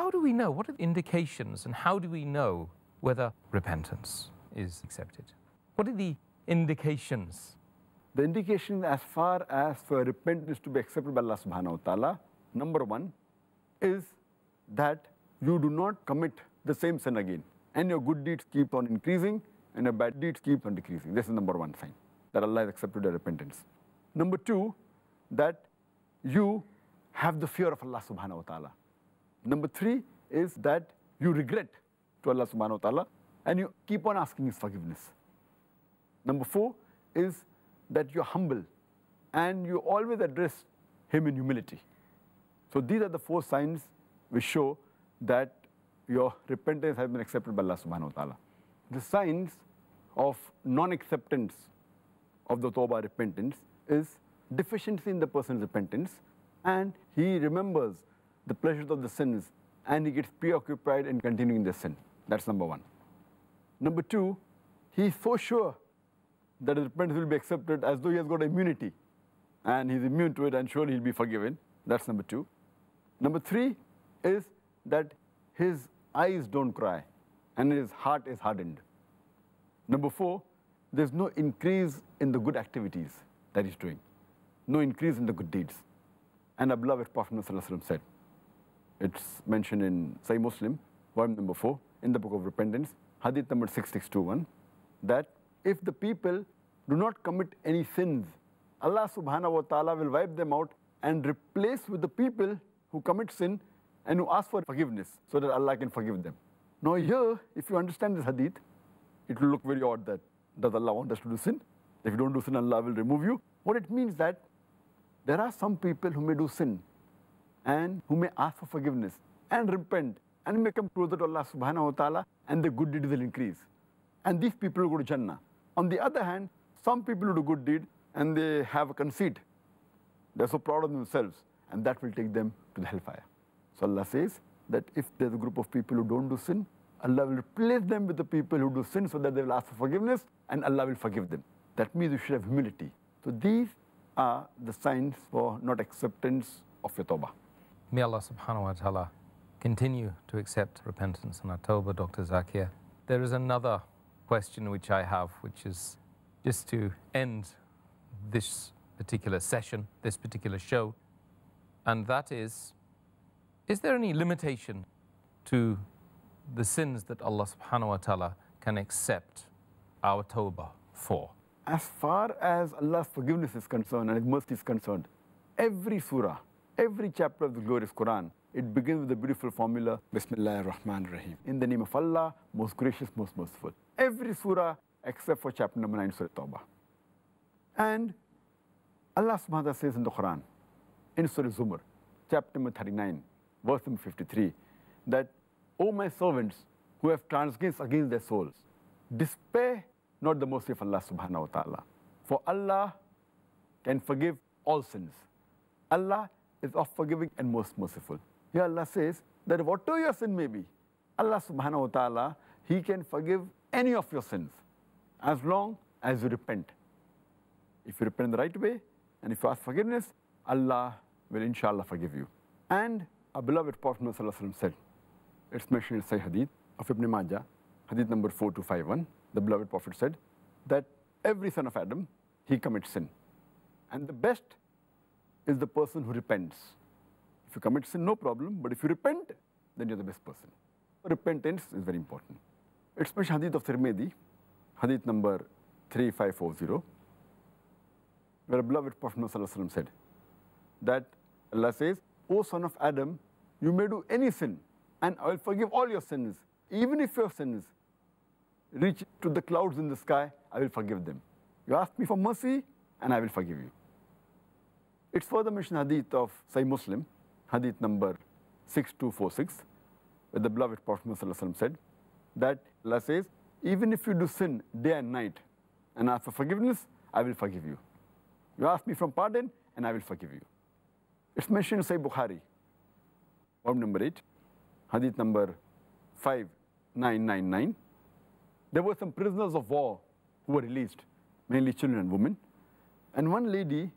how do we know? What are the indications and how do we know whether repentance is accepted? What are the indications? The indication as far as for repentance to be accepted by Allah subhanahu wa ta'ala, number one is that you do not commit the same sin again. And your good deeds keep on increasing and your bad deeds keep on decreasing. This is number one sign that Allah has accepted your repentance. Number two, that you have the fear of Allah subhanahu wa ta'ala. Number three is that you regret to Allah subhanahu wa ta'ala and you keep on asking His forgiveness. Number four is that you're humble and you always address Him in humility. So these are the four signs which show that your repentance has been accepted by Allah subhanahu wa ta'ala. The signs of non-acceptance of the tawbah repentance is deficiency in the person's repentance, and he remembers the pleasures of the sins and he gets preoccupied in continuing the sin. That's number one. Number two, he is so sure that his repentance will be accepted as though he has got immunity and he's immune to it and surely he'll be forgiven. That's number two. Number three is that his eyes don't cry and his heart is hardened. Number four, there's no increase in the good activities that he's doing, no increase in the good deeds. And our beloved Prophet ﷺ said, it's mentioned in Sahih Muslim, volume number 4, in the book of repentance, hadith number 6621, that if the people do not commit any sins, Allah subhanahu wa ta'ala will wipe them out and replace with the people who commit sin and who ask for forgiveness so that Allah can forgive them. Now here, if you understand this hadith, it will look very odd that does Allah want us to do sin? If you don't do sin, Allah will remove you. What it means that there are some people who may do sin and who may ask for forgiveness and repent and may come closer to Allah subhanahu wa ta'ala and the good deeds will increase. And these people will go to Jannah. On the other hand, some people who do good deed and they have a conceit. They're so proud of themselves and that will take them to the hellfire. So Allah says that if there's a group of people who don't do sin, Allah will replace them with the people who do sin so that they will ask for forgiveness and Allah will forgive them. That means you should have humility. So these are the signs for not acceptance of your tawbah. May Allah subhanahu wa ta'ala continue to accept repentance and our tawbah, Dr. Zakir. There is another question which I have, which is just to end this particular session, this particular show, and that is there any limitation to the sins that Allah subhanahu wa ta'ala can accept our tawbah for? As far as Allah's forgiveness is concerned and His mercy is concerned, every surah, every chapter of the glorious Quran, it begins with the beautiful formula, Bismillahir Rahmanir Rahim. In the name of Allah, most gracious, most merciful. Every surah except for chapter number 9, Surah Tawbah. And Allah subhanahu wa ta'ala says in the Quran, in Surah Zumar, chapter number 39, verse number 53, that, O my servants who have transgressed against their souls, despair not the mercy of Allah subhanahu wa ta'ala. For Allah can forgive all sins. Allah is of forgiving and most merciful. Here Allah says that whatever your sin may be, Allah subhanahu wa ta'ala, He can forgive any of your sins as long as you repent. If you repent the right way and if you ask forgiveness, Allah will inshallah forgive you. And our beloved Prophet ﷺ said, it's mentioned in Sahih Hadith of Ibn Majah, Hadith number 4251, the beloved Prophet said that every son of Adam, he commits sin. And the best is the person who repents. If you commit sin, no problem, but if you repent, then you're the best person. Repentance is very important. It's mentioned Hadith of Tirmidhi, Hadith number 3540, where a beloved Prophet ﷺ said that Allah says, O son of Adam, you may do any sin, and I will forgive all your sins. Even if your sins reach to the clouds in the sky, I will forgive them. You ask me for mercy, and I will forgive you. It's further mentioned hadith of Sahih Muslim, hadith number 6246, where the beloved Prophet ﷺ said that Allah says, even if you do sin day and night and ask for forgiveness, I will forgive you. You ask me for pardon, and I will forgive you. It's mentioned in Sahih Bukhari, volume number 8, hadith number 5999. There were some prisoners of war who were released, mainly children and women. And one lady,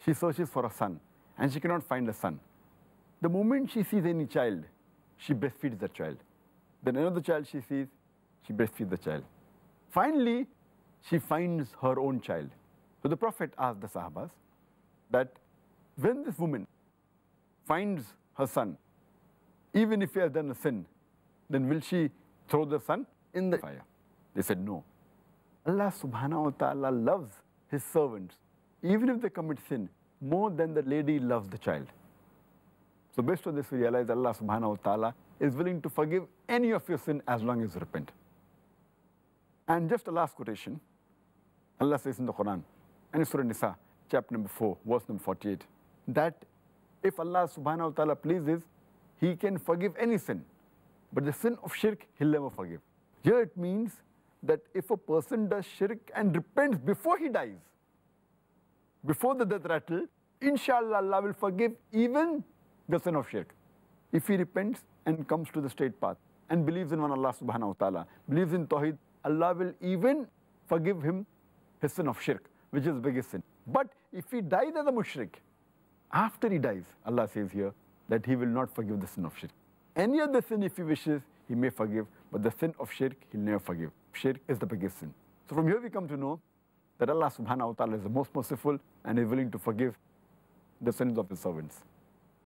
she searches for a son, and she cannot find a son. The moment she sees any child, she breastfeeds the child. Then another child she sees, she breastfeeds the child. Finally, she finds her own child. So the Prophet asked the Sahabas that when this woman finds her son, even if he has done a sin, then will she throw the son in the fire? They said no. Allah subhanahu wa ta'ala loves his servants, even if they commit sin, more than the lady loves the child. So based on this, we realize Allah subhanahu wa ta'ala is willing to forgive any of your sin as long as you repent. And just a last quotation, Allah says in the Quran, and in Surah Nisa, chapter number 4, verse number 48, that if Allah subhanahu wa ta'ala pleases, he can forgive any sin, but the sin of shirk, he'll never forgive. Here it means that if a person does shirk and repents before he dies, before the death rattle, inshallah Allah will forgive even the sin of shirk. If he repents and comes to the straight path and believes in one Allah subhanahu wa ta'ala, believes in Tawheed, Allah will even forgive him his sin of shirk, which is the biggest sin. But if he dies as a mushrik, after he dies, Allah says here that he will not forgive the sin of shirk. Any other sin, if he wishes, he may forgive, but the sin of shirk, he'll never forgive. Shirk is the biggest sin. So from here we come to know that Allah subhanahu wa ta'ala is the most merciful and is willing to forgive the sins of his servants.